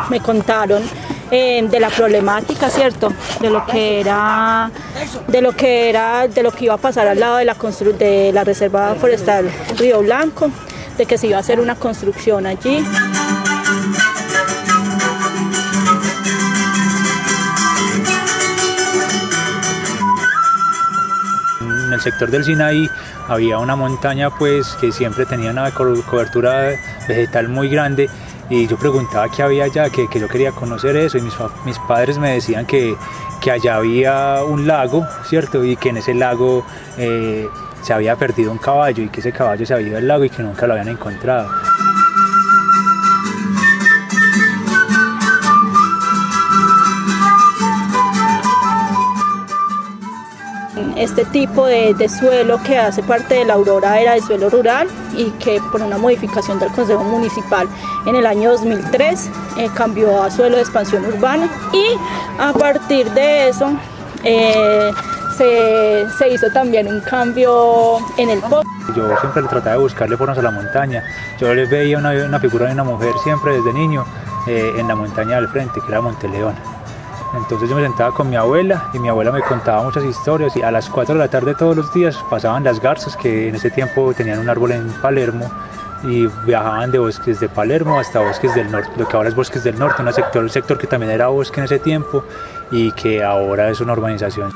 Me contaron de la problemática, ¿cierto? De lo que iba a pasar al lado de la Reserva Forestal Río Blanco, de que se iba a hacer una construcción allí. En el sector del Sinaí había una montaña pues que siempre tenía una cobertura vegetal muy grande, y yo preguntaba qué había allá, que yo quería conocer eso, y mis padres me decían que allá había un lago, ¿cierto? Y que en ese lago se había perdido un caballo, y que ese caballo se había ido al lago y que nunca lo habían encontrado. Este tipo de suelo que hace parte de la Aurora era de suelo rural, y que por una modificación del Consejo Municipal en el año 2003 cambió a suelo de expansión urbana, y a partir de eso se hizo también un cambio en el pozo. Yo siempre trataba de buscarle formas a la montaña. Yo les veía una figura de una mujer siempre desde niño en la montaña del frente, que era Monteleón. Entonces yo me sentaba con mi abuela, y mi abuela me contaba muchas historias, y a las 4 de la tarde todos los días pasaban las garzas, que en ese tiempo tenían un árbol en Palermo, y viajaban de bosques de Palermo hasta bosques del norte, lo que ahora es bosques del norte, un sector que también era bosque en ese tiempo y que ahora es una urbanización.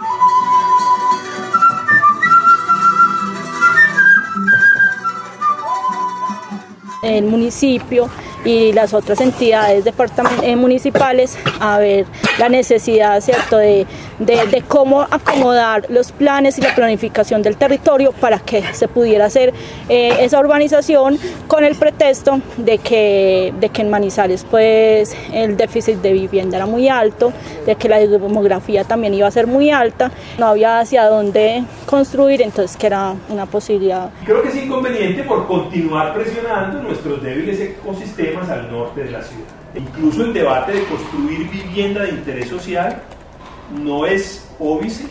El municipio y las otras entidades municipales a ver la necesidad, ¿cierto?, de cómo acomodar los planes y la planificación del territorio para que se pudiera hacer esa urbanización, con el pretexto de que en Manizales pues el déficit de vivienda era muy alto, de que la demografía también iba a ser muy alta, no había hacia dónde construir, entonces que era una posibilidad. Creo que es inconveniente por continuar presionando nuestros débiles ecosistemas al norte de la ciudad. Incluso el debate de construir vivienda de interés social no es óbice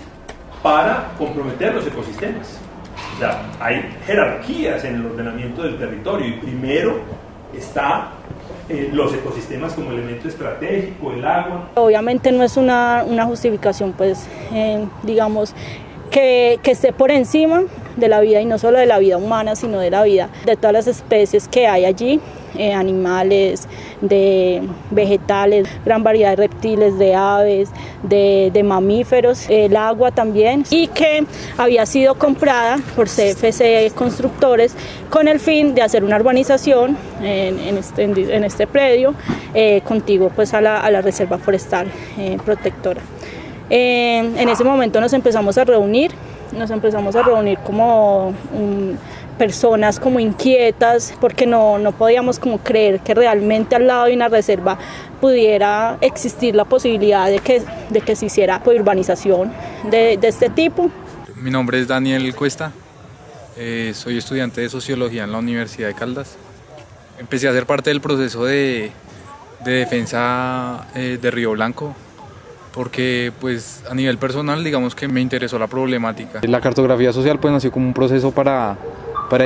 para comprometer los ecosistemas. O sea, hay jerarquías en el ordenamiento del territorio, y primero está los ecosistemas como elemento estratégico, el agua. Obviamente no es una justificación, pues, digamos, que esté por encima de la vida, y no solo de la vida humana, sino de la vida de todas las especies que hay allí, animales, de vegetales, gran variedad de reptiles, de aves, de mamíferos, el agua también, y que había sido comprada por CFC Constructores con el fin de hacer una urbanización en este predio, contiguo pues a la Reserva Forestal Protectora. En ese momento nos empezamos a reunir como personas como inquietas, porque no podíamos como creer que realmente al lado de una reserva pudiera existir la posibilidad de que se hiciera urbanización de este tipo. Mi nombre es Daniel Cuesta, soy estudiante de Sociología en la Universidad de Caldas. Empecé a ser parte del proceso de defensa de Río Blanco, porque pues a nivel personal digamos que me interesó la problemática. La cartografía social pues nació como un proceso para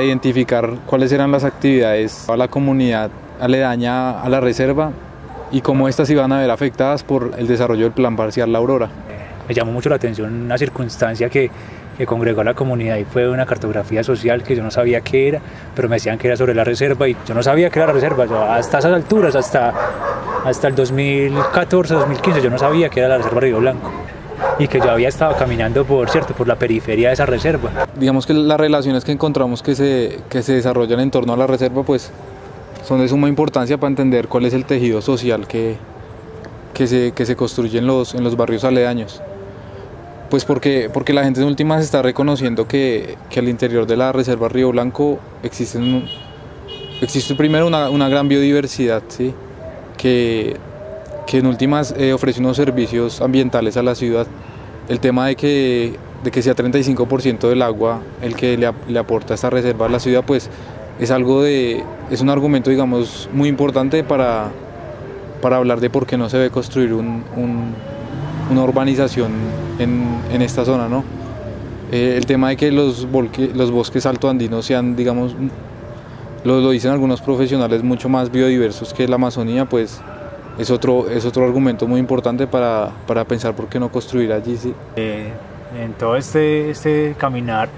identificar cuáles eran las actividades a la comunidad aledaña a la reserva y cómo estas iban a ver afectadas por el desarrollo del Plan Parcial La Aurora. Me llamó mucho la atención una circunstancia que congregó a la comunidad, y fue una cartografía social que yo no sabía qué era, pero me decían que era sobre la reserva, y yo no sabía qué era la reserva. Yo, hasta esas alturas, hasta el 2014, 2015, yo no sabía qué era la Reserva Río Blanco, y que yo había estado caminando por la periferia de esa reserva. Digamos que las relaciones que encontramos que se desarrollan en torno a la reserva pues son de suma importancia para entender cuál es el tejido social que se construye en los barrios aledaños. Pues porque la gente en últimas está reconociendo que al interior de la Reserva Río Blanco existe primero una gran biodiversidad, ¿sí?, que en últimas ofrece unos servicios ambientales a la ciudad. El tema de que sea 35% del agua el que le aporta esta reserva a la ciudad, pues es un argumento, digamos, muy importante para hablar de por qué no se debe construir una urbanización en esta zona, ¿no? El tema de que los bosques altoandinos sean, digamos, lo dicen algunos profesionales, mucho más biodiversos que la Amazonía, pues es otro argumento muy importante para pensar por qué no construir allí. Sí. En todo este caminar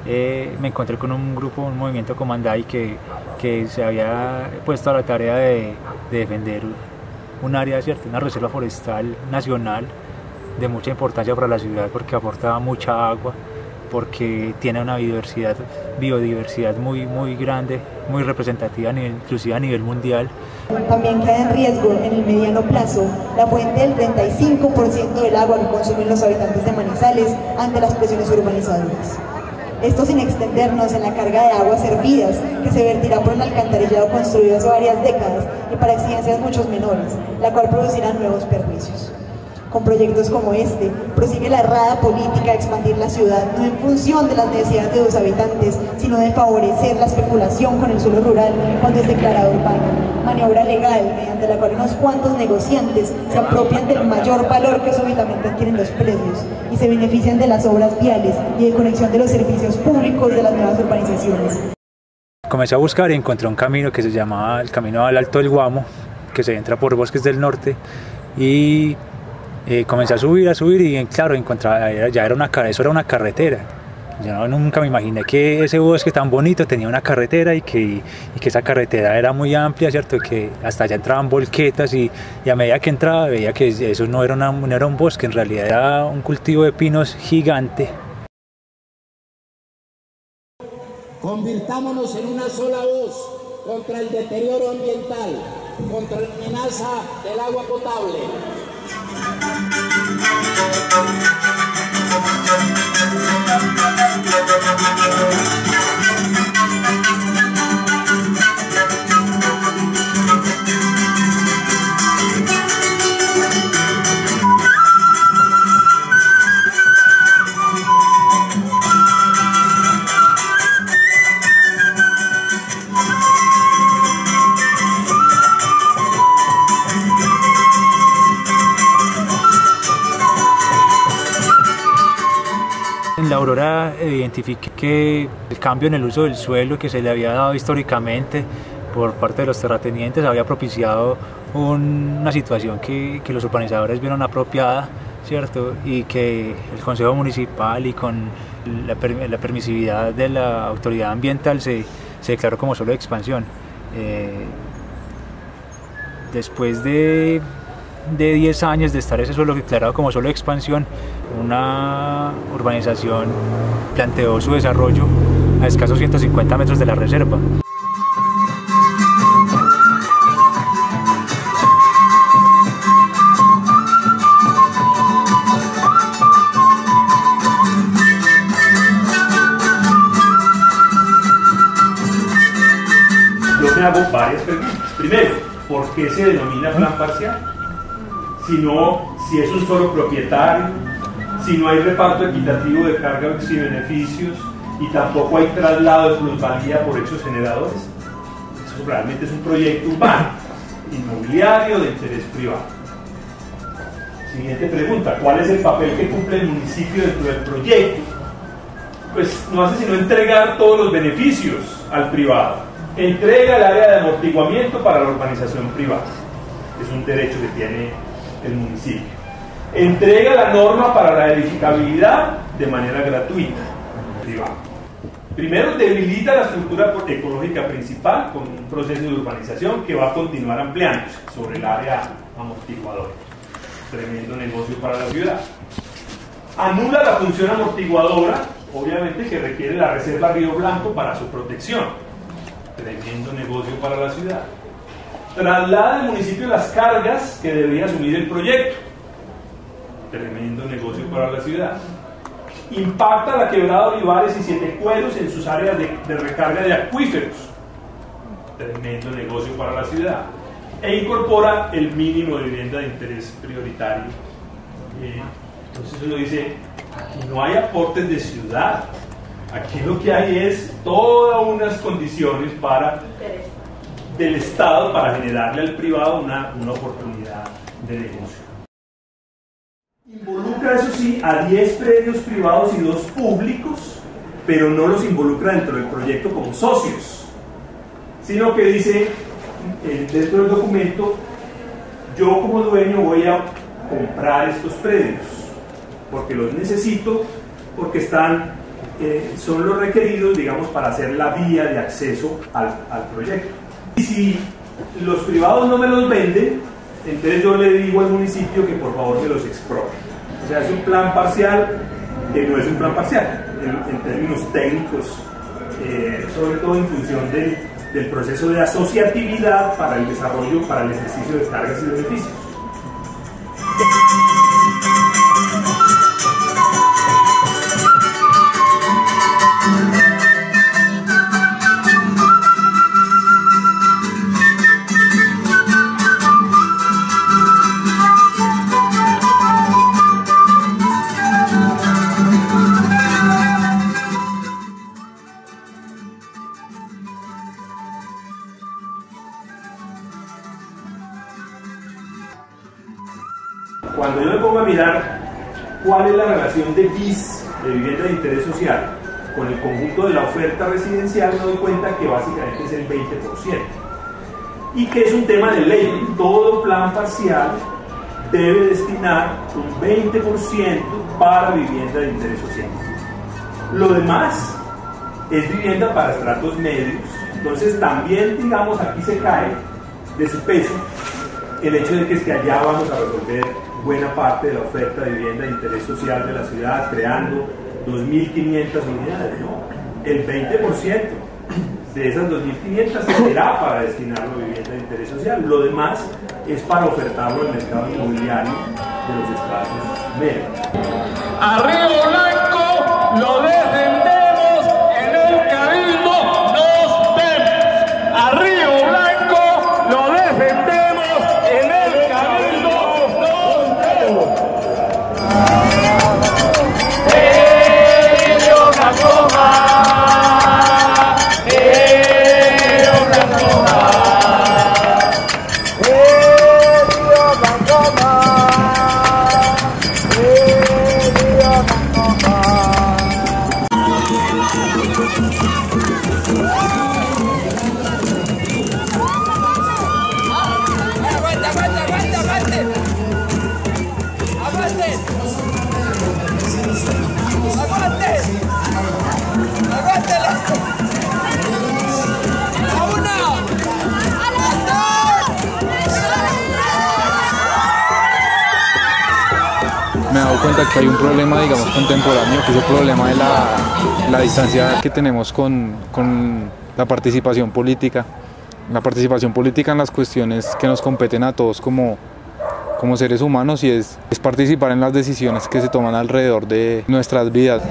me encontré con un grupo, un movimiento Comandai que se había puesto a la tarea de defender un área, ¿cierto? Una reserva forestal nacional de mucha importancia para la ciudad porque aportaba mucha agua, porque tiene una biodiversidad muy grande, muy representativa, inclusive a nivel mundial. También queda en riesgo en el mediano plazo la fuente del 35% del agua que consumen los habitantes de Manizales ante las presiones urbanizadoras. Esto sin extendernos en la carga de aguas hervidas que se vertirá por el alcantarillado construido hace varias décadas y para exigencias mucho menores, la cual producirá nuevos perjuicios. Con proyectos como este, prosigue la errada política de expandir la ciudad no en función de las necesidades de los habitantes, sino de favorecer la especulación con el suelo rural cuando es declarado urbano, maniobra legal mediante la cual unos cuantos negociantes se apropian del mayor valor que súbitamente adquieren los precios y se benefician de las obras viales y de conexión de los servicios públicos de las nuevas urbanizaciones. Comencé a buscar y encontré un camino que se llamaba el Camino al Alto del Guamo, que se entra por Bosques del Norte, y comencé a subir y claro, eso era una carretera. Yo nunca me imaginé que ese bosque tan bonito tenía una carretera y que esa carretera era muy amplia, ¿cierto? Que hasta allá entraban volquetas y a medida que entraba veía que eso no era un bosque, en realidad era un cultivo de pinos gigante. Convirtámonos en una sola voz contra el deterioro ambiental, contra la amenaza del agua potable. En la Aurora identifiqué que el cambio en el uso del suelo que se le había dado históricamente por parte de los terratenientes había propiciado una situación que los urbanizadores vieron apropiada, ¿cierto? Y que el Consejo Municipal y con la permisividad de la autoridad ambiental se declaró como suelo de expansión. Después de 10 años de estar ese suelo declarado como suelo de expansión, una urbanización planteó su desarrollo a escasos 150 metros de la reserva. Yo me hago varias preguntas. Primero, ¿por qué se denomina plan parcial? Si es un solo propietario, si no hay reparto equitativo de cargas y beneficios y tampoco hay traslado de plusvalía por hechos generadores. Eso realmente es un proyecto urbano, inmobiliario de interés privado. Siguiente pregunta, ¿cuál es el papel que cumple el municipio dentro del proyecto? Pues no hace sino entregar todos los beneficios al privado. Entrega el área de amortiguamiento para la urbanización privada. Es un derecho que tiene el municipio. Entrega la norma para la edificabilidad de manera gratuita, privada. Primero, debilita la estructura ecológica principal con un proceso de urbanización que va a continuar ampliándose sobre el área amortiguadora. Tremendo negocio para la ciudad. Anula la función amortiguadora, obviamente, que requiere la Reserva Río Blanco para su protección. Tremendo negocio para la ciudad. Traslada al municipio las cargas que debería asumir el proyecto. Tremendo negocio para la ciudad. Impacta la quebrada Olivares y Siete Cueros en sus áreas de recarga de acuíferos. Tremendo negocio para la ciudad. E incorpora el mínimo de vivienda de interés prioritario. Entonces uno dice, aquí no hay aportes de ciudad. Aquí lo que hay es todas unas condiciones del Estado para generarle al privado una oportunidad de negocio. Involucra, eso sí, a 10 predios privados y 2 públicos, pero no los involucra dentro del proyecto como socios, sino que dice dentro del documento, yo como dueño voy a comprar estos predios porque los necesito, porque son los requeridos, digamos, para hacer la vía de acceso al proyecto. Y si los privados no me los venden, entonces yo le digo al municipio que por favor me los expropie. O sea, es un plan parcial que no es un plan parcial en términos técnicos, sobre todo en función del proceso de asociatividad para el desarrollo, para el ejercicio de cargas y beneficios. Cuando yo me pongo a mirar cuál es la relación de BIS, de vivienda de interés social, con el conjunto de la oferta residencial, me doy cuenta que básicamente es el 20%. Y que es un tema de ley. Todo plan parcial debe destinar un 20% para vivienda de interés social. Lo demás es vivienda para estratos medios. Entonces también, digamos, aquí se cae de su peso el hecho de que es que allá vamos a resolver buena parte de la oferta de vivienda de interés social de la ciudad, creando 2.500 unidades. No, el 20% de esas 2.500 será para destinarlo a vivienda de interés social. Lo demás es para ofertarlo al mercado inmobiliario de los estratos medios. A Río Blanco lo defendemos, en el Cabildo nos vemos. A Río Blanco lo defendemos, en el Cabildo nos vemos. Río Blanco más, Río Blanco más, Río Blanco más, Río Blanco más. Me he dado cuenta que hay un problema, digamos, contemporáneo, que es el problema de la distancia que tenemos con la participación política. La participación política en las cuestiones que nos competen a todos como seres humanos, y es participar en las decisiones que se toman alrededor de nuestras vidas.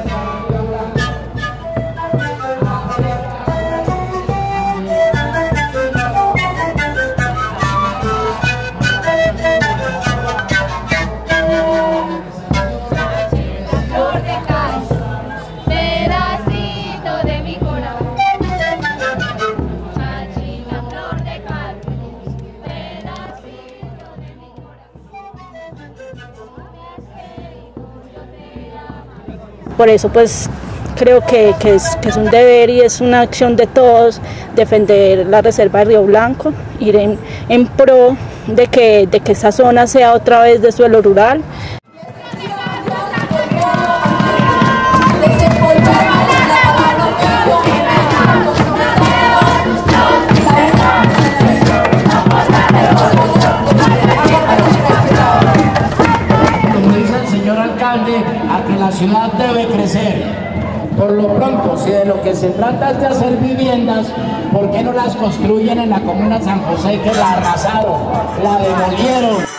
Por eso pues creo que es un deber y es una acción de todos defender la reserva de Río Blanco, ir en pro de que esa zona sea otra vez de suelo rural. A que la ciudad debe crecer. Por lo pronto, si de lo que se trata es de hacer viviendas, ¿por qué no las construyen en la comuna de San José, que la arrasaron, la demolieron?